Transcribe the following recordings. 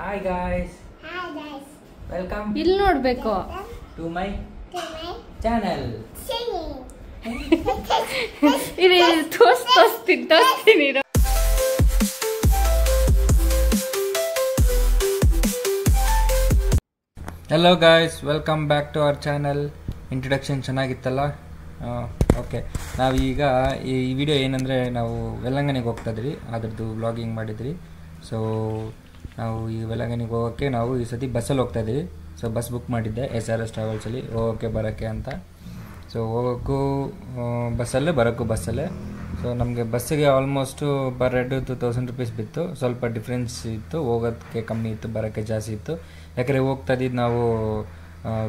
Hi guys. Welcome. ಇಲ್ಲಿ ನೋಡ್ಬೇಕು. To my channel. ಇದು ತೋರಿಸ್ತೀನಿ. Hello guys, welcome back to our channel. Introduction ಚೆನ್ನಾಗಿತ್ತಲ್ಲ? ಓಕೆ, ನಾವೀಗ ಈ ವಿಡಿಯೋ ಏನಂದರೆ ನಾವು ವೆಲ್ಲಂಗನಿಗೆ ಹೋಗ್ತಾ ಇದ್ರಿ, ಅದರದ್ದು ವ್ಲಾಗಿಂಗ್ ಮಾಡಿದ್ರಿ. ಸೊ ನಾವು ಈ ವೆಲ್ಲಂಗನಿಗೆ ಹೋಗೋಕ್ಕೆ ನಾವು ಈ ಸತಿ ಬಸ್ಸಲ್ಲಿ ಹೋಗ್ತಾ ಇದ್ದೀವಿ. ಸೊ ಬಸ್ ಬುಕ್ ಮಾಡಿದ್ದೆ SRS ಟ್ರಾವೆಲ್ಸಲ್ಲಿ ಹೋಗೋಕ್ಕೆ ಬರೋಕ್ಕೆ ಅಂತ. ಸೊ ಹೋಗೋಕ್ಕೂ ಬಸ್ಸಲ್ಲೇ, ಬರೋಕ್ಕೂ ಬಸ್ಸಲ್ಲೇ. ಸೊ ನಮಗೆ ಬಸ್ಸಿಗೆ ಆಲ್ಮೋಸ್ಟು ಪರ್ ಹೆಡ್ 2000 ರೂಪೀಸ್ ಬಿತ್ತು. ಸ್ವಲ್ಪ ಡಿಫ್ರೆನ್ಸ್ ಇತ್ತು, ಹೋಗೋದಕ್ಕೆ ಕಮ್ಮಿ ಇತ್ತು, ಬರೋಕ್ಕೆ ಜಾಸ್ತಿ ಇತ್ತು. ಯಾಕಂದರೆ ಹೋಗ್ತಾ ಇದ್ದಿದ್ದು ನಾವು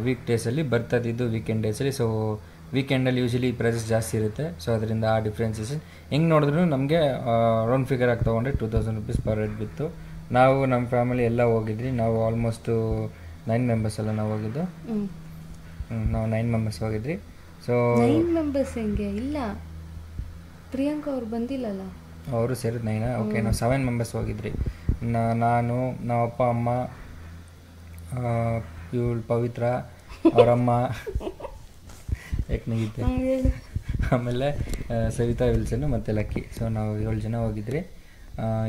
ವೀಕ್ ಡೇಸಲ್ಲಿ, ಬರ್ತಾ ಇದ್ದಿದ್ದು ವೀಕೆಂಡ್ ಡೇಸಲ್ಲಿ. ಸೊ ವೀಕೆಂಡಲ್ಲಿ ಯೂಶಲಿ ಪ್ರೈಸಸ್ ಜಾಸ್ತಿ ಇರುತ್ತೆ. ಸೊ ಅದರಿಂದ ಆ ಡಿಫ್ರೆನ್ಸಸ್ ಹೆಂಗೆ ನೋಡಿದ್ರು ನಮಗೆ ರೌಂಡ್ ಫಿಗರ್ ಆಗಿ ತೊಗೊಂಡ್ರೆ 2000 ರೂಪೀಸ್ ಪರ್ ಹೆಡ್ ಬಿತ್ತು. ನಾವು ನಮ್ಮ ಫ್ಯಾಮಿಲಿ ಎಲ್ಲ ಹೋಗಿದ್ರಿ. ನಾವು ಆಲ್ಮೋಸ್ಟು 9 ಮೆಂಬರ್ಸ್ ಎಲ್ಲ ನಾವು ಹೋಗಿದ್ದು. ನಾವು 9 ಮೆಂಬರ್ಸ್ ಹೋಗಿದ್ರಿ. ಸೊ 9 ಮೆಂಬರ್ಸ್ ಹೆಂಗೆ? ಇಲ್ಲ, ಪ್ರಿಯಾಂಕಾ ಅವ್ರು ಬಂದಿಲ್ಲಲ್ಲ. ಅವರು ಸೇರಿದ 9. ಓಕೆ, ನಾವು 7 ಮೆಂಬರ್ಸ್ ಹೋಗಿದ್ರಿ. ನಾನು, ನಮ್ಮ ಅಪ್ಪ ಅಮ್ಮ, ಇವಳು ಪವಿತ್ರ, ಅವರಮ್ಮ ಏಕನಿಗಿದ್ದೆ, ಆಮೇಲೆ ಸವಿತಾ ವಿಲ್ಸನ್ನು ಮತ್ತು ಲಕ್ಕಿ. ಸೊ ನಾವು 7 ಜನ ಹೋಗಿದ್ರಿ.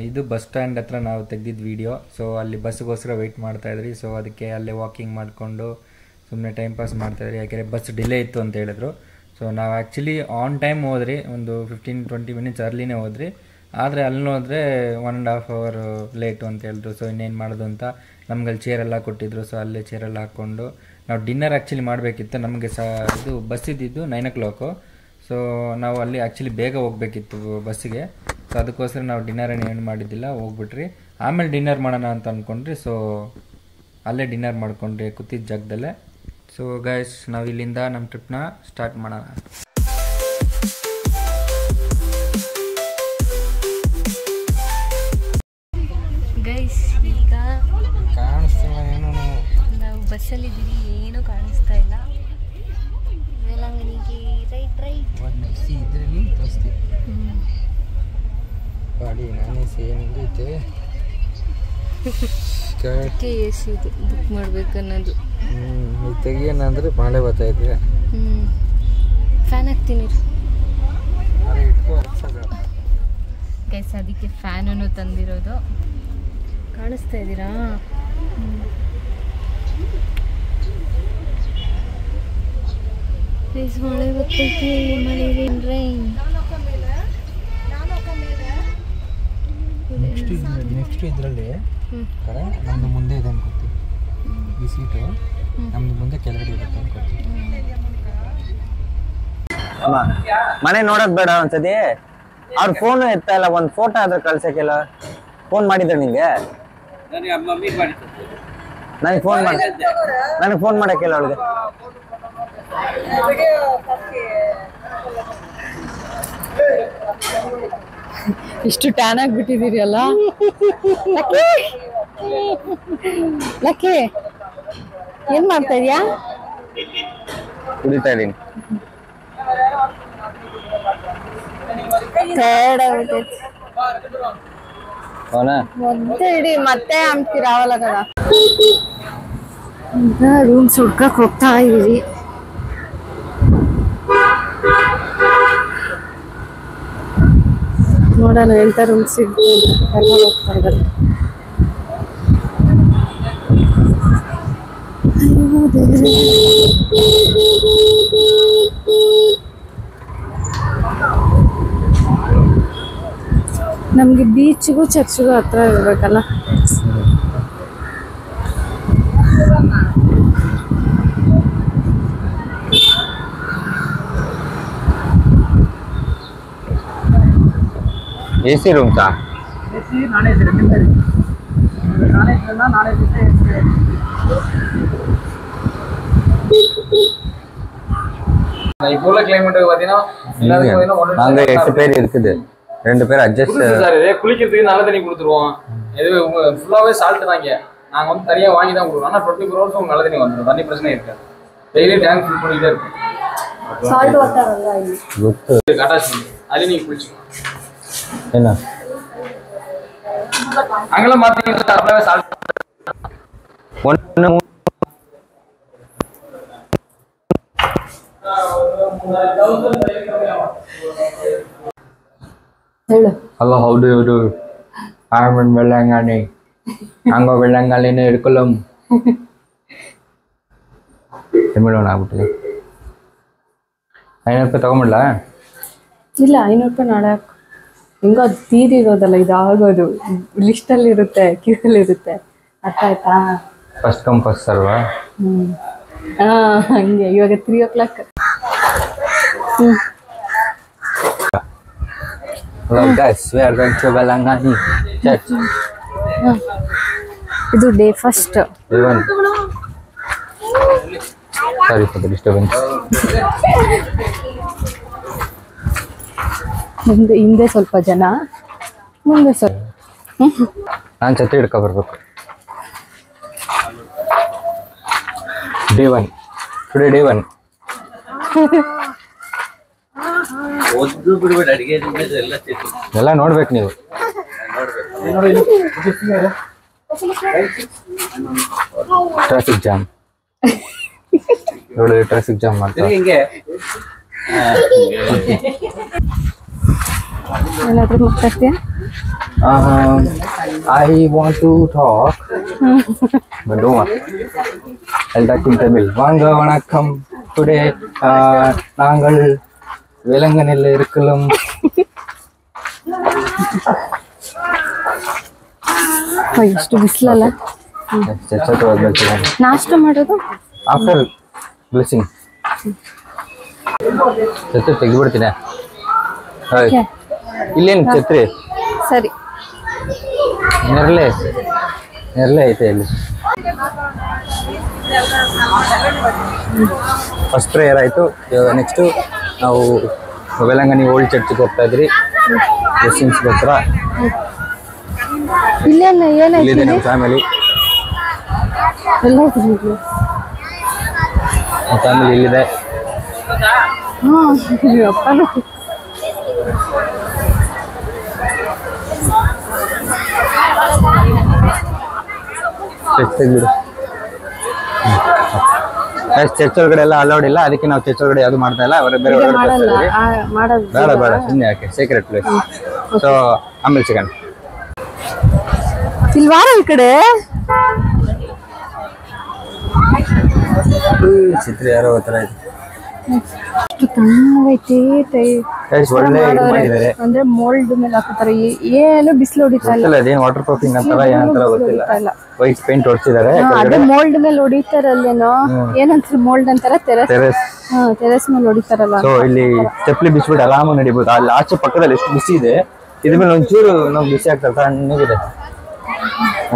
ಇದು ಬಸ್ ಸ್ಟ್ಯಾಂಡ್ ಹತ್ರ ನಾವು ತೆಗ್ದಿದ್ದು ವೀಡಿಯೋ. ಸೊ ಅಲ್ಲಿ ಬಸ್ಗೋಸ್ಕರ ವೆಯ್ಟ್ ಮಾಡ್ತಾಯಿದ್ರಿ. ಸೊ ಅದಕ್ಕೆ ಅಲ್ಲೇ ವಾಕಿಂಗ್ ಮಾಡಿಕೊಂಡು ಸುಮ್ಮನೆ ಟೈಮ್ ಪಾಸ್ ಮಾಡ್ತಾಯಿದ್ರಿ. ಯಾಕೆಂದರೆ ಬಸ್ ಡಿಲೇ ಇತ್ತು ಅಂತ ಹೇಳಿದ್ರು. ಸೊ ನಾವು ಆ್ಯಕ್ಚುಲಿ ಆನ್ ಟೈಮ್ ಹೋದ್ರಿ, ಒಂದು 15-20 ಮಿನಿಟ್ಸ್ ಅರ್ಲಿನೇ ಹೋದ್ರಿ. ಆದರೆ ಅಲ್ಲಿ ಹೋದರೆ 1.5 hour ಲೇಟು ಅಂತ ಹೇಳಿದ್ರು. ಸೊ ಇನ್ನೇನು ಮಾಡೋದು ಅಂತ ನಮ್ಗಲ್ಲಿ ಚೇರೆಲ್ಲ ಕೊಟ್ಟಿದ್ರು. ಸೊ ಅಲ್ಲೇ ಚೇರೆಲ್ಲ ಹಾಕ್ಕೊಂಡು ನಾವು ಡಿನ್ನರ್ ಆ್ಯಕ್ಚುಲಿ ಮಾಡಬೇಕಿತ್ತು. ನಮಗೆ ಇದು ಬಸ್ ಇದ್ದಿದ್ದು 9 o'clock. ಸೊ ನಾವು ಅಲ್ಲಿ ಆ್ಯಕ್ಚುಲಿ ಬೇಗ ಹೋಗಬೇಕಿತ್ತು ಬಸ್ಸಿಗೆ. ಸೊ ಅದಕ್ಕೋಸ್ಕರ ನಾವು ಡಿನ್ನರ್ ಏನು ಮಾಡಿದ್ದಿಲ್ಲ, ಹೋಗ್ಬಿಟ್ರಿ. ಆಮೇಲೆ ಡಿನ್ನರ್ ಮಾಡೋಣ ಅಂತ ಅಂದ್ಕೊಂಡ್ರಿ. ಸೊ ಅಲ್ಲೇ ಡಿನ್ನರ್ ಮಾಡ್ಕೊಂಡ್ರಿ ಕೂತಿದ್ದ ಜಾಗದಲ್ಲೇ. ಸೊ ಗೈಸ್, ನಾವು ಇಲ್ಲಿಂದ ನಮ್ಮ ಟ್ರಿಪ್ನ ಸ್ಟಾರ್ಟ್ ಮಾಡೋಣ. ಗೈಸ್, ಈಗ ಕಾಣಿಸ್ತಿಲ್ಲ ಏನು, ನಾವು ಬಸ್ಸಲ್ಲಿದ್ದೀವಿ, ಏನೂ ಕಾಣಿಸ್ತಾ ಇಲ್ಲ. ವೇಳಾಂಗಣಿಗೆ ರೈಟ್ ಇದರಲ್ಲಿ ತೋರಿಸ್ತೀವಿ ಗಾಡಿ ನಾನೇ ಸೇನಿಂದೈತೆ. ಎಸ್ ಇದು ಬುಕ್ ಮಾಡ್ಬೇಕು ಅನ್ನೋದು. ಇದು ತೆಗಿಯೋಣ ಅಂದರೆ ಮಾಡೇ ಬರ್ತಾಯಿದ್ರೆ ಫ್ಯಾನ್ ಹಾಕ್ತೀನಿ ಗೈಸ್. ಅದಕ್ಕೆ ಫ್ಯಾನನ್ನು ತಂದಿರೋದು. ಕಾಣಿಸ್ತಾ ಇದ್ದೀರಾ? ಪ್ಲೀಸ್, ಮಳೆ ಬರ್ತೈತಿ, ಮಳೆ ರೈನ್. ನೆಕ್ಸ್ಟ್ ಇದರಲ್ಲಿ ನಮ್ಮದು ಮುಂದೆ ಇದೆ ಅನ್ಕೋತೀವಿ. ಈ ಸೀಟು ನಮ್ಮದು ಮುಂದೆ ಕೆಳಗಡೆ ಇರುತ್ತೆ ಅನ್ಕೋತೀವಿ. ಮನೆ ನೋಡೋದ್ ಬೇಡ ಒಂದ್ಸತಿ. ಅವ್ರ ಫೋನ್ ಎತ್ತ ಇಲ್ಲ, ಒಂದ್ ಫೋಟೋ ಆದ್ರೆ ಕಳ್ಸಕ್ಕಿಲ್ಲ. ಫೋನ್ ಮಾಡಿದ್ರು ನಿಂಗೆ? ನನಗೆ ಫೋನ್ ಮಾಡಕ್ಕಿಲ್ಲ ಅವಳಿಗೆ. ಇಷ್ಟು ಟ್ಯಾನ್ ಆಗಿಬಿಟ್ಟಿದ್ದೀರಿ ಅಲ್ಲ. ಲಕ್ಕಿ, ಏನ್ ಮಾಡ್ತಾ ಇದೀಯಾ? ಕುಡಿತಾ ಇದೀನಿ. ಮತ್ತೆ ಇಡಿ, ಮತ್ತೆ ಅಂತೀರಾವಲ್ಲ ಕದ. ಈಗ ರೂಮ್ಸ್ ಹುಡ್ಕಕ್ ಹೋಗ್ತಾ ಇದೀವಿ. ನೋಡೋಣ ಎಂತ ರೂಮ್ ಸಿಗ್ತದೆ. ಹೋಗ್ತಾ ಇದ್ದಾರೆ. ನಮ್ಗೆ ಬೀಚ್ಗೂ ಚರ್ಚ್ಗೂ ಹತ್ರ ಇರ್ಬೇಕಲ್ಲ. AC ರೂಮ್ಸಾ? நாங்க 8 பேர் இருக்குது. 2 பேர் அட்ஜஸ்ட் சார். குளிக்கிறதுக்கு நல்ல தண்ணி கொடுத்துருவோம். இது ஃபுல்லாவே சால்ட் தாங்க. நாங்க வந்து தனியா வாங்கி தான் கொடுக்குறோம். ஆனா 24 hours உங்களுக்கு நல்ல தண்ணி வந்துடும். தண்ணி பிரச்சனை இருக்காது. டெய்லி டேங்க் ஃபில் பண்ணிட்டே இருக்கும். ಸಾಲ್ಟ್ ವಾಟರ್ ಅಲ್ಲ ಇಲ್ಲಿ ಗೊತ್ತು ಅಟ್ಯಾಚ್ ಅಲ್ಲಿ ನೀವು ಕುಳಿಸಿ ಏನ ಅಂಗಲ ಮಾತ್ರ ಸಾಲ್ಟ್ ಒಂದು ಹೇಳು. Hello, how do you do? I'm in Belangani. Ango Belangalina Irkulam. Emerald ಆಗ್ಬಿಟ್ಟಿದೆ. 500 ರೂಪಾಯಿ ತಗೊಂಬಿಡ್ಲಾ? ಇಲ್ಲ 500 ರೂಪಾಯಿ ನಾಳೆ ಹಿಂಗೋ ತೀರಿರೋದಲ್ಲ, ಇದು ಆಗೋದು ಲಿಸ್ಟಲ್ಲಿ ಇರುತ್ತೆ, ಕ್ಯೂರಲ್ಲಿ ಇರುತ್ತೆ. ಅರ್ಥ ಆಯ್ತಾ? ಫಸ್ಟ್ ಕಮ್ ಫಸ್ಟ್ ಸರ್ವಾ? ಹಂಗೆ ಇವಾಗ 3 o'clock. Hello guys, we are going to Belangani church. ಇದು day first. Even sorry for the disturbance. ಹಿಂದೆ ಸ್ವಲ್ಪ ಜನ, ಮುಂದೆ ಸ್ವಲ್ಪ. ನಾನು ಛತ್ರಿ ಹಿಡ್ಕೊ ಬರ್ಬೇಕು. Day 1. Today day 1. ಎಲ್ಲ ನೋಡ್ಬೇಕು ನೀವು. ಟ್ರಾಫಿಕ್ ಜಾಮ್ ನೋಡಿ, ಟ್ರಾಫಿಕ್ ಜಾಮ್ ಮಾಡ್ತಾರೆ. ಏನಾದರೂ ಮಾತಾಡ್ತೀಯಾ? I want to talk, but don't want. I'll talk in Tamil. வாங்க வணக்கம். Today நாங்கள் வேலங்கனில் இருக்கலாம். ಎಷ್ಟು ಬಿಸಿಲಲ್ಲ. ನಾಷ್ಟ ಮಾಡೋದು ಆಫ್ಟರ್ ಬ್ಲೆಸ್ಸಿಂಗ್. ಛತ್ರಿ ತೆಗಿಬಿಡ್ತೀನಿ. ಇಲ್ಲೇನು ಛತ್ರಿ? ಸರಿ, ನೆರಳೆ ಐತೆ ಇಲ್ಲಿ. ಫಸ್ಟ್ ಪ್ರೇಯರ್ ಆಯಿತು. ಇವಾಗ ನೆಕ್ಸ್ಟು ನಾವು ವೆಲಂಗನಿ ಓಲ್ಡ್ ಚರ್ಚ್ಗೆ ಹೋಗ್ತಾ ಇದ್ರಿ. ಬ್ಲೆಸ್ಸಿಂಗ್ಸ್ಗೋಸ್ಕರ. ಇಲ್ಲೇನು ಇಲ್ಲಿದೆ ಏನಾಯ್ತು? ನಮ್ಮ ಫ್ಯಾಮಿಲಿ. ಎಲ್ಲ ನಮ್ಮ ಫ್ಯಾಮಿಲಿ ಇಲ್ಲಿದೆ. ಅಪ್ಪನೂ ತೆಗ್ಬಿಡು. ಚರ್ಚ್ ಒಳಗಡೆ ಎಲ್ಲ ಅಲೌಡ್ ಇಲ್ಲ, ಅದಕ್ಕೆ ನಾವು ಚರ್ಚ್ ಒಳಗಡೆ ಯಾವುದು ಮಾಡ್ತಾ ಇಲ್ಲ. ಅವರ ಬೇರೆ ಒಳಗಡೆ ಮಾಡಲ್ಲ, ಕಳಿಸ್ತಾ ಮಾಡೋದು ಬೇಡ ಬೇಡ, ಸುಮ್ಮನೆ ಯಾಕೆ, ಸೀಕ್ರೆಟ್ ಪ್ಲೇಸ್. ಸೊ ಆಮೇಲೆ ಸಿಗೋಣ. ಇಲ್ವಾರ ಈ ಕಡೆ ಚಿತ್ರ ಯಾರೋ ಥರ ಇದೆ. ಎಷ್ಟು ತಣ್ಣಗೈತಿ. ಒಳ್ಳೆ ಇದು ಮಾಡಿದ್ದಾರೆ. ಅಂದ್ರೆ ಮೋಲ್ಡ್ ಮೇಲೆ ಹಾಕುತ್ತಾರೆ. ಏನು ಬಿಸಿಲು ಹೊಡಿತಾ ಇಲ್ಲ. ಅದೇನು ವಾಟರ್ ಪ್ರೂಫಿಂಗ್ ಅಂತಾರ ಏನಂತಾರ ಗೊತ್ತಿಲ್ಲ. ವೈಟ್ ಪೇಂಟ್ ಹೊಡ್ಸಿದ್ದಾರೆ. ಅದೇ ಮೋಲ್ಡ್ ಮೇಲೆ ಹೊಡಿತಾರಲ್ಲೇನೋ, ಏನಂತಾರೆ ಮೋಲ್ಡ್ ಅಂತಾರ, ಟೆರೆಸ್. ಟೆರೆಸ್ ಮೇಲೆ ಹೊಡಿತಾರಲ್ಲ. ಸೊ ಇಲ್ಲಿ ಚಪ್ಪಲಿ ಬಿಸ್ಬಿಟ್ಟು ಆರಾಮ ನಡಿಬಹುದು. ಅಲ್ಲಿ ಆಚೆ ಪಕ್ಕದಲ್ಲಿ ಎಷ್ಟು ಬಿಸಿ ಇದೆ, ಇದ್ರ ಮೇಲೆ ಒಂಚೂರು ನಾವು ಬಿಸಿ ಆಗ್ತದೆ, ತಣ್ಣಗಿದೆ.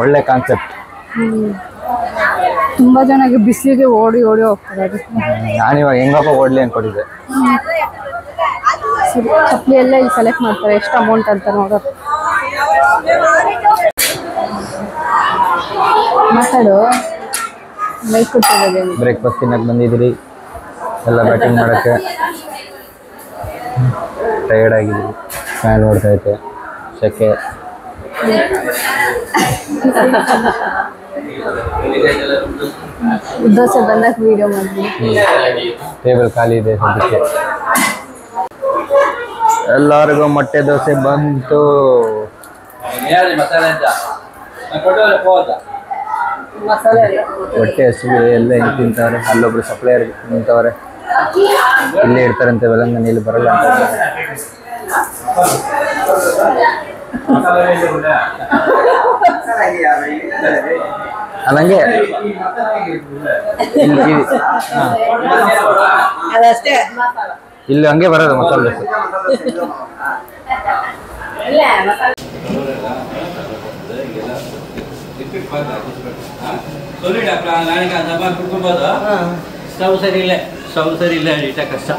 ಒಳ್ಳೆ ಕಾನ್ಸೆಪ್ಟ್. ತುಂಬಾ ಜನ ಬಿಸಿಲಿಗೆ ಓಡಿ ಹೋಗ್ತಾರೆ. ನಾನಿವಾಗ ಹೆಂಗಪ್ಪ ಓಡ್ಲಿ ಅನ್ಕೊಂಡಿದ್ದೆ. ಸರಿ, ಚಪ್ಪಲಿ ಎಲ್ಲ ಇಲ್ಲಿ ಸೆಲೆಕ್ಟ್ ಮಾಡ್ತಾರೆ, ಎಷ್ಟು ಅಮೌಂಟ್ ಅಂತ ನೋಡೋದು. ಮಾತಾಡು. ಮೈಕ್ ಕೊಟ್ಟಿರೋದೇ. ಬ್ರೇಕ್ಫಾಸ್ಟ್ ತಿನ್ನಕ್ಕೆ ಬಂದಿದ್ರಿ, ಎಲ್ಲ ಬ್ಯಾಟಿಂಗ್ ಮಾಡೋಕ್ಕೆ. ಟಯರ್ಡ್ ಆಗಿದ್ರಿ, ಫ್ಯಾನ್ ನೋಡ್ತಾ ಐತೆ, ಸೆಕೆ. ದೋಸೆ ಬಂದಾಗ ವಿಡಿಯೋ ಮಾಡ್ತೀನಿ. ಟೇಬಲ್ ಖಾಲಿ ಇದೆ ಸದ್ಯಕ್ಕೆ. ಎಲ್ಲರಿಗೂ ಮೊಟ್ಟೆ ದೋಸೆ ಬಂತು. ಹೊಟ್ಟೆ ಹಸಿವೆ, ಎಲ್ಲ ಹೆಂಗೆ ತಿಂತಾರೆ. ಅಲ್ಲೊಬ್ರು ಸಪ್ಲೈಯರ್ ನಿಂತವ್ರೆ, ಇಲ್ಲೇ ಇರ್ತಾರಂತೆ, ವೆಲಂಗನಿಯಲ್ಲಿ ಬರಲ್ಲ ಅಂತ. ಅಲ್ಲಂಗೆ ಇಲ್ಲಿ ಹಂಗೆ ಬರೋದು ಮಸಾಲೆ ದೋಸೆ. ಸ್ಟವ್ ಸರಿ ಇಲ್ಲ ಇಟ್ಟ ಕಷ್ಟ.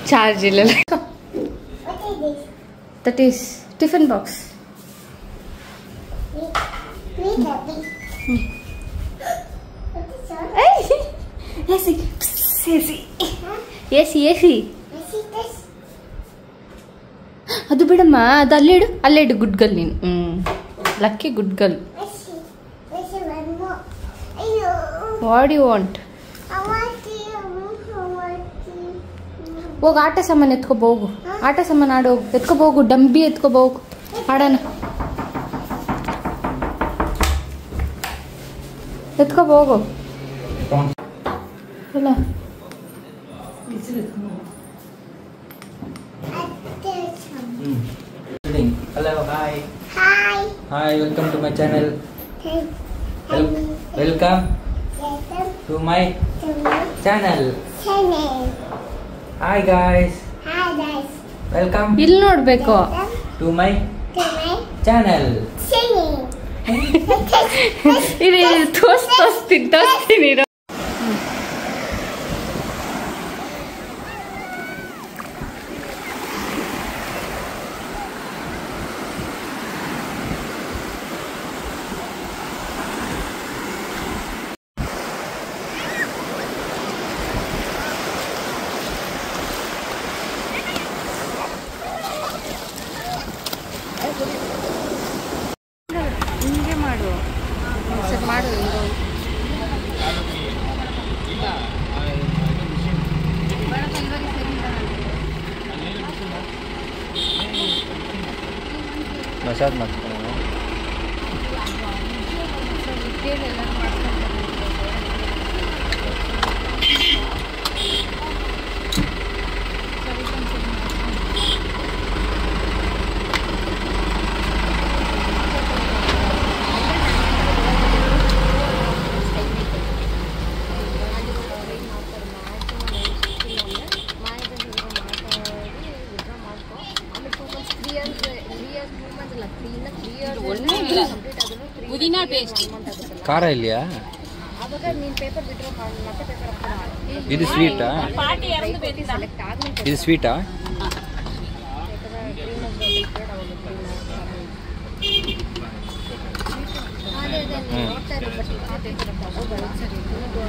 ಚಾರ್ಜ್ ಇಲ್ಲ. That is tiffin box. AC AC AC AC ಅದು ಬಿಡಮ್ಮ, ಅದು ಅಲ್ಲೇಡು ಗುಡ್ ಗರ್ಲ್ ನೀನು. Lucky good girl. What you want? ಹೋಗು ಆಟ ಸಾಮಾನು ಎತ್ಕೊಬೋಗು, ಆಟ ಸಾಮಾನು ಆಡೋಗು, ಎತ್ಕೊಬೋಗು, ಡಂಬಿ ಎತ್ಕೊಬೋಗು, ಆಡೋಣ. ಎತ್ಕೊಬೋಗು ಅಲ್ಲ. Hello, hi. Hi, welcome to my channel. Welcome to my channel. Hi guys. Welcome ಇಲ್ಲಿ ನೋಡ್ಬೇಕು. to my channel. ಇದು ತೋರಿಸ್ತೀನಿ. ಹಿಂಗೆ ಮಾಡು, ಸರಿ ಮಾಡು. ಮಸಾಜ್ ಮಾಡ್ತೀನಿ. ಖಾರ ಇಲ್ಲಿಯಾ? ಇದು ಸ್ವೀಟಾ? ಇದು ಸ್ವೀಟಾ?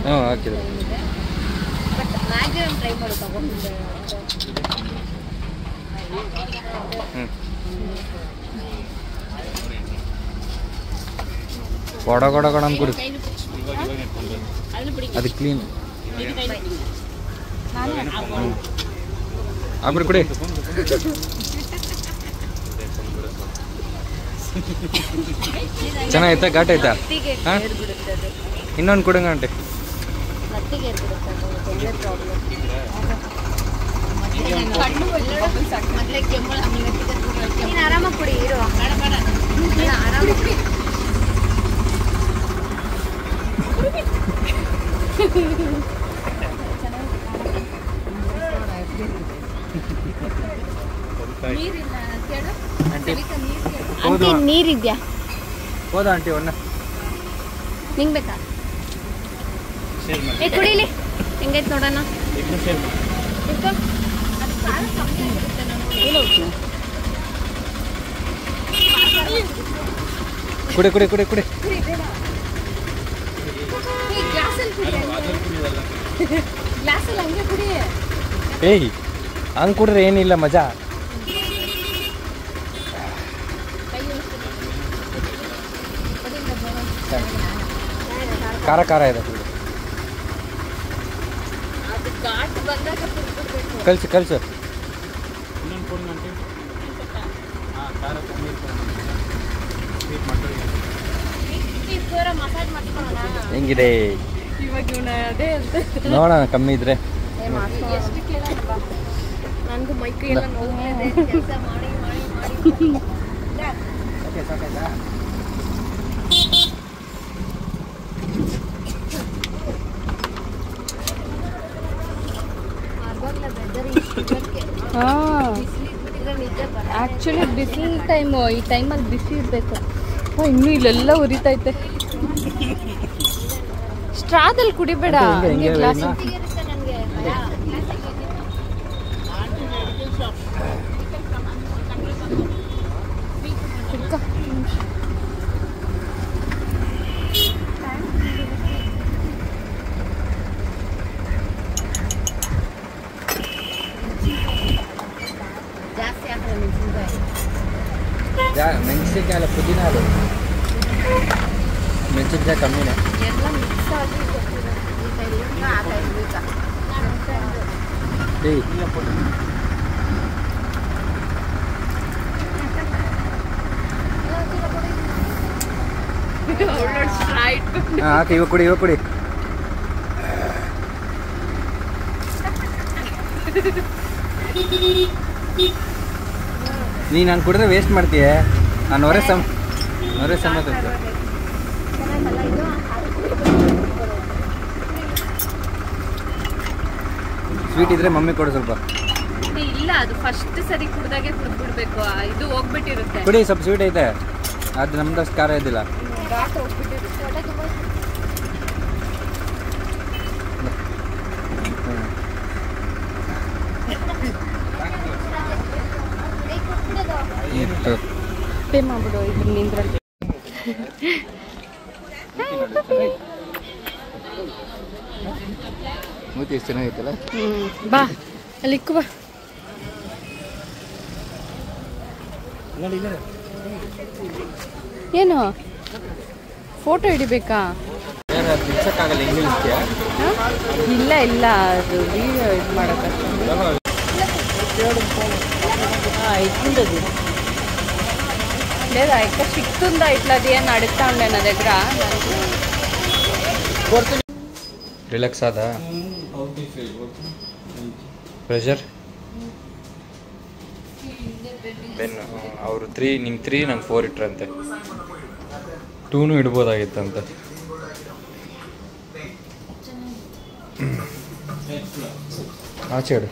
ಹ್ಞೂ ಹಾಕಿದೆ. ಗೊಡ ಗೊಡ ಗೊಡ ಅಂತ ಕುಡಿ. ಅದು ಕ್ಲೀನ್ ಆಗ್ಬಿಡಿ ಕುಡಿ. ಚೆನ್ನಾಗೈತಾ? ಘಾಟ್ ಆಯ್ತಾ? ಹಾಂ, ಇನ್ನೊಂದು ಕುಡಂಗ ಅಂಟೆ. ಆರಾಮಾಗಿ ಕುಡಿ, ಇರು. ಆರಾಮಾಗಿ ನೀರಿದ್ಯಾ? ಹೌದಾ ಆಂಟಿ? ಒನ್ನ ನಿಂಗೆ ಬೇಕಾ? ಏ ಕುಡೀಲಿ, ಹೆಂಗೈತೆ ನೋಡೋಣ. ಕುಡಿ ಕುಡಿ ಕುಡಿ ಕುಡಿ. ಗ್ಲಾಸಲ್ಲಿ ಹಂಗೆ ಕುಡಿ. ಏಯ್ ಹಂಗೆ ಕುಡ್ರೆ ಏನಿಲ್ಲ ಮಜಾ. ಖಾರ ಖಾರ ಇದೆ. ಕಲ್ಸು ಕಲ್ಸು. ಹೆಂಗಿದೆ ನೋಡೋಣ, ಕಮ್ಮಿ ಇದ್ರೆ. ನನಗೂ ಮೈಕೈ ಎಲ್ಲ ನೋವು ಕೆಲಸ ಮಾಡಿ ಮಾಡಿ ಆ್ಯಕ್ಚುಲಿ ಬಿಸಿಲು ಟೈಮು, ಈ ಟೈಮಲ್ಲಿ ಬಿಸಿ ಇರಬೇಕು. ಇನ್ನೂ ಇಲ್ಲೆಲ್ಲ ಉರಿತೈತೆ. ಸ್ಟ್ರಾದಲ್ಲಿ ಕುಡಿಬೇಡ, ಹಂಗೆ ಗ್ಲಾಸ್. ಮೆಣಸಿನ್ಕಾಯಿ ಅಲ್ಲ ಪುದೀನ ಅದು ಮೆಣಸಿನ್ಕಾಯಿ ಕಮ್ಮಿನೇ ಹಾಕಿ ಇವಾಗ ಕುಡಿ ನೀ ನಾನು ಕುಡಿದ್ರೆ ವೇಸ್ಟ್ ಮಾಡ್ತೀಯ ನಾನು ಹೊರೆ ಸಮೇತ ಸ್ವೀಟ್ ಇದ್ರೆ ಮಮ್ಮಿ ಕೊಡು ಸ್ವಲ್ಪ ಇಲ್ಲ ಅದು ಫಸ್ಟ್ ಸರಿ ಕುಡ್ದಾಗೆ ಕುಡ್ಬಿಡ್ಬೇಕು ಇದು ಹೋಗ್ಬಿಟ್ಟಿರುತ್ತೆ ಕುಡಿ ಸ್ವಲ್ಪ ಸ್ವೀಟ್ ಐತೆ ಅದು ನಮ್ದಷ್ಟು ಖಾರ ಇದ್ದಿಲ್ಲ ಪೇ ಮಾಡ್ಬಿಡು ಇದ್ರ ನಿಂದ್ರಲ್ಲಿ ಮೂತಿ ಎಷ್ಟು ಚೆನ್ನಾಗೈತಲ್ಲ ಬಾ ಅಲ್ಲಿ ಇಕ್ಕು ಬಾ ಏನು ಫೋಟೋ ಹಿಡಿಬೇಕಾ ಬಿಡ್ಸಕ್ಕಾಗಲ್ಲ ಇಂಗ್ಲೀಷ್ಗೆ ಇಲ್ಲ ಇಲ್ಲ ಅದು ವಿಡಿಯೋ ಇದು ಮಾಡೋಕ್ಕಷ್ಟೇ ఇట్లుండదు లేదా ఇక్కడ సిక్తుందా ఇట్లా అది ఏం నడుస్తూ ఉండే నా దగ్గర ರಿಲ್ಯಾಕ್ಸ್ ಆದ ಪ್ರೆಷರ್ ಬೆನ್ನು ಅವರು 3 ನಿಮ್ಗೆ 3 ನಂಗೆ 4 ಇಟ್ರಂತೆ 2 ಇಡ್ಬೋದಾಗಿತ್ತಂತೆ ಆಚೆ ಇಡು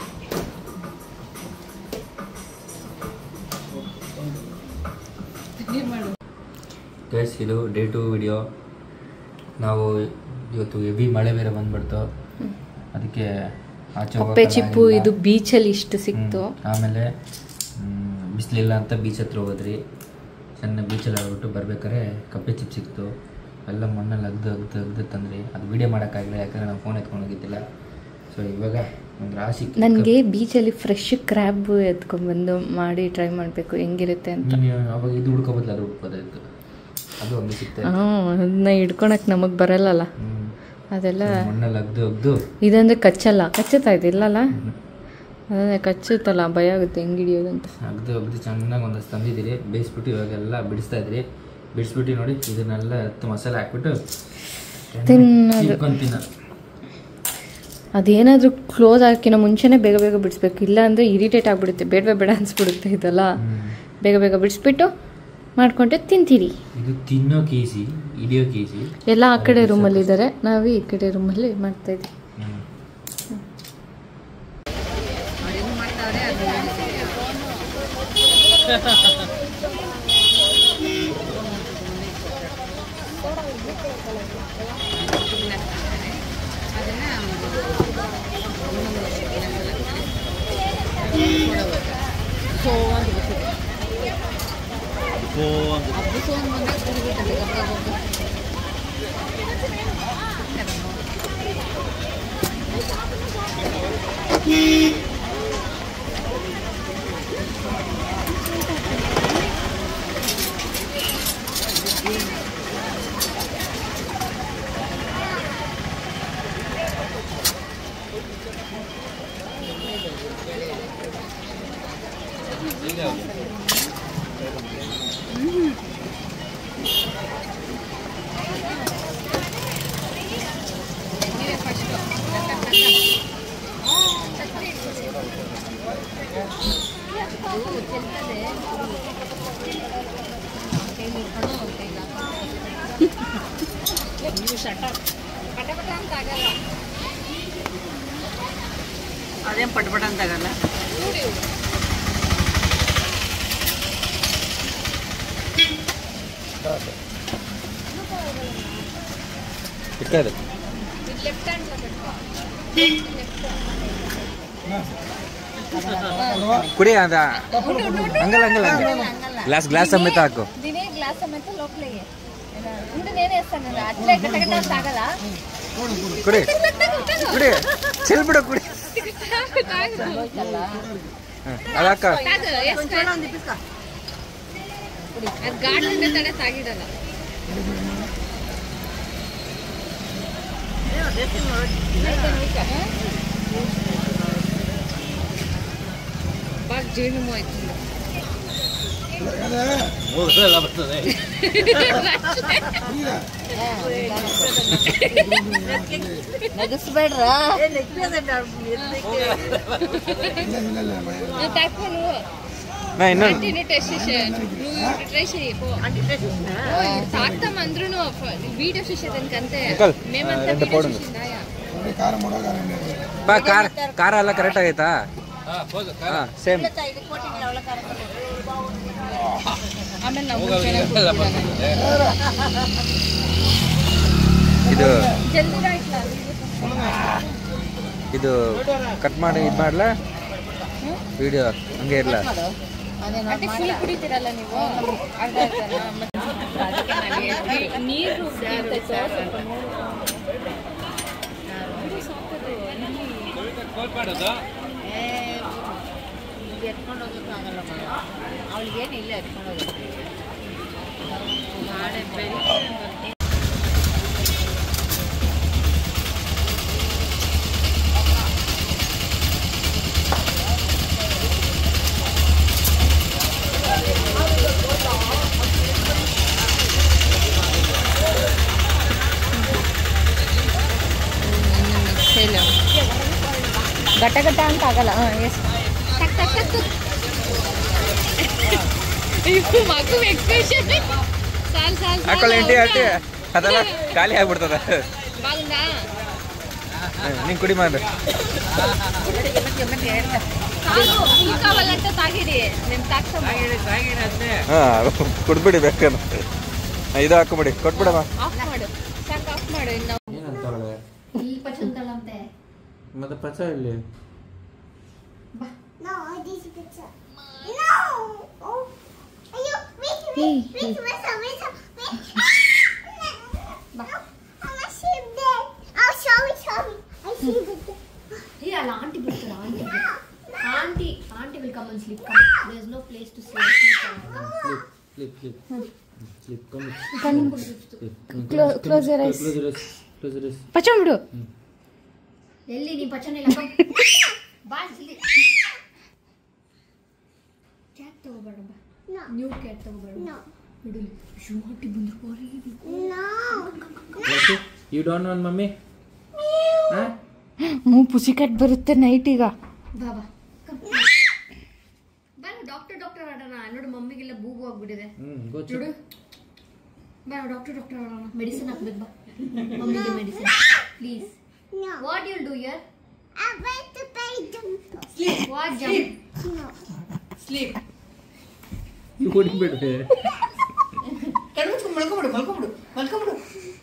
ಗೈಸ್ ಇದು ಡೇ 2 ವಿಡಿಯೋ ನಾವು ಇವತ್ತು ಹೆವಿ ಮಳೆ ಬೇರೆ ಬಂದ್ಬಿಡ್ತು ಅದಕ್ಕೆ ಆಚೆ ಕಪ್ಪೆ ಚಿಪ್ಪು ಇದು ಬೀಚಲ್ಲಿ ಇಷ್ಟು ಸಿಕ್ತು ಆಮೇಲೆ ಬಿಸಿಲಿಲ್ಲ ಅಂತ ಬೀಚ್ ಹತ್ರ ಹೋದ್ರಿ ಸಣ್ಣ ಬೀಚಲ್ಲಿ ಆಗ್ಬಿಟ್ಟು ಬರ್ಬೇಕಾದ್ರೆ ಕಪ್ಪೆ ಚಿಪ್ ಸಿಕ್ತು ಎಲ್ಲ ಮಣ್ಣಲ್ಲಿ ಅಗ್ದು ತಂದ್ರಿ ಅದು ವೀಡಿಯೋ ಮಾಡೋಕ್ಕಾಗಲಿಲ್ಲ ಯಾಕಂದರೆ ನಾವು ಫೋನ್ ಎತ್ಕೊಂಡು ಹೋಗಿದ್ದಿಲ್ಲ ಸೊ ಇವಾಗ ಒಂದು ರಾಶಿ ನನಗೆ ಬೀಚಲ್ಲಿ ಫ್ರೆಶ್ ಕ್ರ್ಯಾಬ್ ಎತ್ಕೊಂಡ್ಬಂದು ಮಾಡಿ ಟ್ರೈ ಮಾಡಬೇಕು ಹೆಂಗಿರುತ್ತೆ ಅಂತ ಅವಾಗ ಇದು ಹುಡ್ಕೋಬದ್ಲು ಅದು ಹುಡ್ಕೋದಾಯ್ತು ಅದು ಒಂದು ಸಿಕ್ತೆ ಅದನ್ನ ಹಿಡ್ಕೊಳಕ್ಕೆ ನಮಗೆ ಬರಲ್ಲಲ್ಲ ಅದೆಲ್ಲ ಮಣ್ಣಲ್ಲಿ ಅಗ್ದು ಇದಂದ್ರೆ ಕಚ್ಚುತ್ತಾ ಇದಿಲ್ಲಲ್ಲ ಅದೇ ಕಚ್ಚುತ್ತಲ್ಲ ಭಯ ಆಗುತ್ತೆ ಹೆಂಗೆ ಹಿಡಿಯೋದು ಅಂತ ಅಗ್ದು ಚೆನ್ನಾಗಿ ಒಂದಷ್ಟು ತಂದಿದ್ದೀರಿ ಬೇಯಿಸ್ಬಿಟ್ಟು ಇವಾಗೆಲ್ಲ ಬಿಡಿಸ್ಬಿಟ್ಟು ನೋಡಿ ಇದನ್ನೆಲ್ಲ ಮಸಾಲೆ ಹಾಕ್ಬಿಟ್ಟು ತಿನ್ನೋದು ಅದೇನಾದರೂ ಕ್ಲೋಸ್ ಹಾಕಿನ ಮುಂಚೆನೇ ಬೇಗ ಬಿಡಿಸ್ಬೇಕು ಇಲ್ಲ ಅಂದರೆ ಇರಿಟೇಟ್ ಆಗಿಬಿಡುತ್ತೆ ಬೇಡ ಅನಿಸ್ಬಿಡುತ್ತೆ ಇದೆಲ್ಲ ಬೇಗ ಬಿಡಿಸ್ಬಿಟ್ಟು ಮಾಡ್ಕೊಂಡೆ ತಿಂತೀರಿ ಇದು ತಿನ್ನೋಕೆ ಈಸಿ ಹಿಡಿಯೋಕೆ ಈಸಿ ಎಲ್ಲ ಆ ಕಡೆ ರೂಮಲ್ಲಿ ಇದ್ದಾರೆ ನಾವು ಈ ಕಡೆ ರೂಮಲ್ಲಿ ಮಾಡ್ತಾ ಇದ್ದೀವಿ ಅದೇನು ಪಟ್ಪಟ ಅಂತ ಆಗಲ್ಲ. ಕುಡಿ ಅದ ಹಂಗಲ್ಲ ಹಂಗಲ್ಲ ಗ್ಲಾಸ್ ಗ್ಲಾಸ್ ಸಮೇತ ಹಾಕು. ಗ್ಲಾಸ್ ಸಮೇತ ಲೋಕಲಿಗೆ నేనే ఇస్తాను అట్లే కట్టగట్ట సాగల ಕುಡಿ ಕುಡಿ ಚೆಲ್ ಬಿಡು ಕುಡಿ ಅದಕ್ಕ ಅದು ಗಾಡಿಯಿಂದ ತಡೆ ತಾಗಿಡಲ್ಲ. ಬಾಗ್ ಜೀವನ ಆಯ್ತು ಬರ್ತದೆ. ನಗಿಸ್ಬೇಡ್ರ తాగుతాం అందరూ వీడియో చూసేదానికంతే ಖಾರ ಎಲ್ಲ ಕರೆಕ್ಟ್ ಆಗೈತಾ? ಸೇಮ್. ಆಮೇಲೆ ನಾವು ಇದು ಜಲ್ದಿ ಆಯ್ತಲ್ಲ ಇದು ಕಟ್ ಮಾಡಿ ಇದು ಮಾಡ್ಲಾ ವಿಡಿಯೋ ಹಂಗೆ ಇರಲ್ಲ? ಮತ್ತೆ ಫುಲ್ ಕುಡಿತೀರಲ್ಲ ನೀವು ಅರ್ಧ ನೀರು ಎತ್ಕೊಂಡು ಹೋಗೋಕ್ಕಾಗಲ್ಲ ಅವಳಿಗೇನು ಇಲ್ಲ ಎತ್ಕೊಂಡು ಹೋಗೋದು ನಾಳೆ ಬೆಳಿಗ್ಗೆ ಗಟ್ಟ ಗಟ್ಟ ಅಂತ ಆಗಲ್ಲ. ಎಸ್ ಟಕ್ ಟಕ್ ಟಕ್ ಇವು ಮಗು ಎಕ್ಸ್ಪ್ರೆಷನ್ ಸಾಲ್ ಸಾಲ್ ಹಾಕೊಳ್ಳಿ ಎಂಟಿ ಅಟ್ಟಿ ಅದೆಲ್ಲ ಖಾಲಿ ಆಗ್ಬಿಡ್ತದ. ಬಾಗುಂದ ನೀನು ಕುಡಿ ಮಾಡಿ ಕಾವಲ್ಲಂತ ತಾಗಿರಿ ನಿಮ್ ತಾಕ್ಸ ಹಾಂ ಕುಡ್ಬಿಡಿ ಬೇಕಂದ್ರೆ ಇದು ಹಾಕೊಂಬಿಡಿ ಕೊಟ್ಬಿಡಮ್ಮ. ಆಫ್ ಮಾಡು ಸಾಕು ಆಫ್ ಮಾಡು. ಇನ್ನು ಏನಂತಾಳೆ ಸ್ವಲ್ಪ ಚಂದಳಂತೆ ಮತ್ತೆ ಪಚ ಇಲ್ಲಿ No, this picture. No! Oh. Ayo, wait. I see that. Oh, sorry. I see that. Yeah, auntie will come. Auntie will come and sleep. Come. There's no place to sleep. Sleep. Come. Close your eyes. ಪಚ ಬಿಡು. ಎಲ್ಲಿ ನೀ ಪಚನೆ ಇಲ್ಲ ಬಾ ಜಲ್ದಿ. Cat ತಗೋಬೇಡ ಬಾ. New cat ತಗೋಬೇಡ. ಬಿಡು. ಶೂಟಿ ಬಂದ್ರು ಬಾರಿ. You don't want mommy? Pussy cat ಬರುತ್ತೆ ನೈಟ್ ಈಗ. ಬಾ ಬಾ. ಬಾ ಡಾಕ್ಟರ್ ಆಡೋಣ. ನೋಡು ಮಮ್ಮಿಗೆಲ್ಲ ಬೂಬು ಆಗ್ಬಿಟ್ಟಿದೆ. ನೋಡು ಬಾ ಡಾಕ್ಟರ್ ಆಡೋಣ. ಮೆಡಿಸಿನ್ ಹಾಕ್ಬೇಕು ಬಾ ಮಮ್ಮಿಗೆ medicine please. No. What you'll do here? I want to play jump. Sleep. What jump? No. Sleep You couldn't be there. ಕಣ್ಮುಚ್ಕೊಂಡು ಮಲ್ಕೊಂಬಿಡು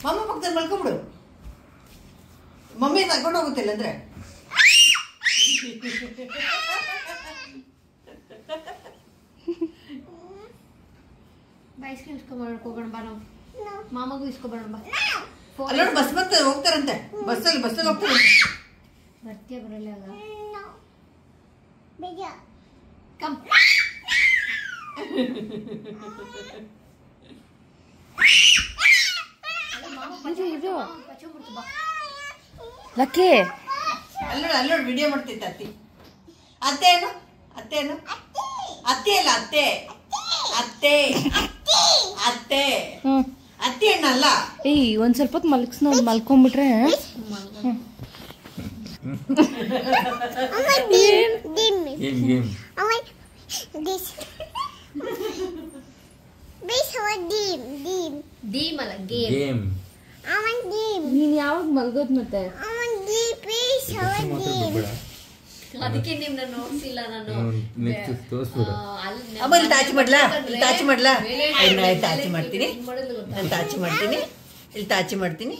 ಮಮ್ಮ ಪಕ್ಕದಲ್ಲಿ ಮಲ್ಕೊಂಬಿಡು. ಮಮ್ಮಿ ಕರ್ಕೊಂಡು ಹೋಗುತ್ತಿಲ್ಲ ಅಂದ್ರೆ ಬಾ ಐಸ್ ಕ್ರೀಮ್ ಇಸ್ಕೊಬರೋಣ ಹೋಗೋಣ ಬಾ ನಾವು. ಮಾಮಗೂ ಇಸ್ಕೊಬರೋಣ ಬಾ. ಅಲ್ಲೋಡು ಬಸ್ ಮತ್ತೆ ಹೋಗ್ತಾರಂತೆ. ಬಸ್ಸಲ್ಲಿ ಹೋಗ್ತಾರೆ. ಬರ್ತೀಯ ಬರಲ್ಲ ಅಲ್ಲ. No. Bigger. ಕಮ್. ಇದು ಪಚ್ಚೋಗ್ಬಿಡ್ತು ಬಾ. ಲಕ್ಕಿ ಅಲ್ಲೋಡು ವಿಡಿಯೋ ಮಾಡ್ತಿದ್ದ ಅತ್ತೆ ಏನು ಅತ್ತೆ ಅಲ್ಲ ಅತ್ತೆ ಅತ್ತೆ ಅಣ್ಣಲ್ಲ. ಏಯ್ ಒಂದ್ ಸ್ವಲ್ಪ ಹೊತ್ತು ನೋಡಿ ಮಲ್ಕೊಂಡ್ಬಿಟ್ರೆ Game. I want this. This one game. ದೀಮ್ ಅಲ್ಲ ಗೇಮ್. I want game. ನೀನ್ ಯಾವಾಗ ಮಲ್ಗೋದ್ ಮತ್ತೆ? I want game. Please, I want game. ಅದಕ್ಕೆ ನಿಮ್ನ ನೋಡ್ಸಿಲ್ಲ ನಾನು. ಅಮ್ಮ ಇಲ್ಲಿ ತಾಚಿ ಮಾಡ್ಲಾ ಇಲ್ಲಿ ತಾಚಿ ಮಾಡ್ತೀನಿ. ಇಲ್ಲಿ ತಾಚಿ ಮಾಡ್ತೀನಿ.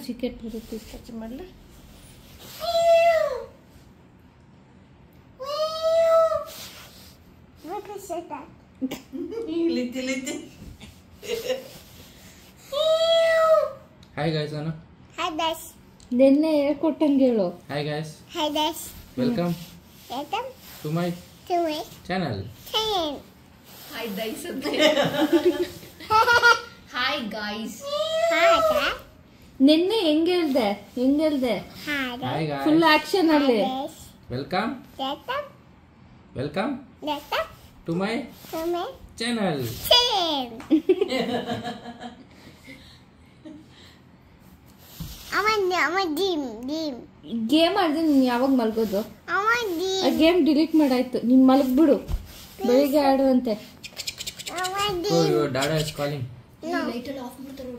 ಸಿಕೆಟ್ ಬರುತ್ತೆ. ತಾಚಿ ಮಾಡ್ಲಾ. Look at that. ಇಲ್ಲಿತ್ತು Hi guys, Anna. Hi, Dash. ನಿನ್ನೆ ಹೇಳ್ಕೊಟ್ಟಂಗೆ ಹೇಳು. Hi guys. Hi, Dash. Welcome Welcome to my to my channel. channel. Hi guys ಅಂತ ಹಾಯ್ ಗೈಸ್ ನಿನ್ನೆ ಹೆಂಗ್ ಹೇಳ್ದೆ ಫುಲ್ ಆಕ್ಷನ್ ಅಲ್ಲಿ welcome to my channel. Game ಆಡಿದ್ರೆ ನೀನ್ ಯಾವಾಗ ಮಲ್ಗೋದು? ಗೇಮ್ ಡಿಲೀಟ್ ಮಾಡಾಯ್ತು, ನೀನ್ ಮಲಗ್ಬಿಡು, ಬೆಳಿಗ್ಗೆ ಆಡುವಂತೆ. ಡಾಡಾ ಇಸ್ ಕಾಲಿಂಗ್. ಲೈಟ್ ಎಲ್ಲ ಆಫ್ ಮಾಡ್ತಾರೆ.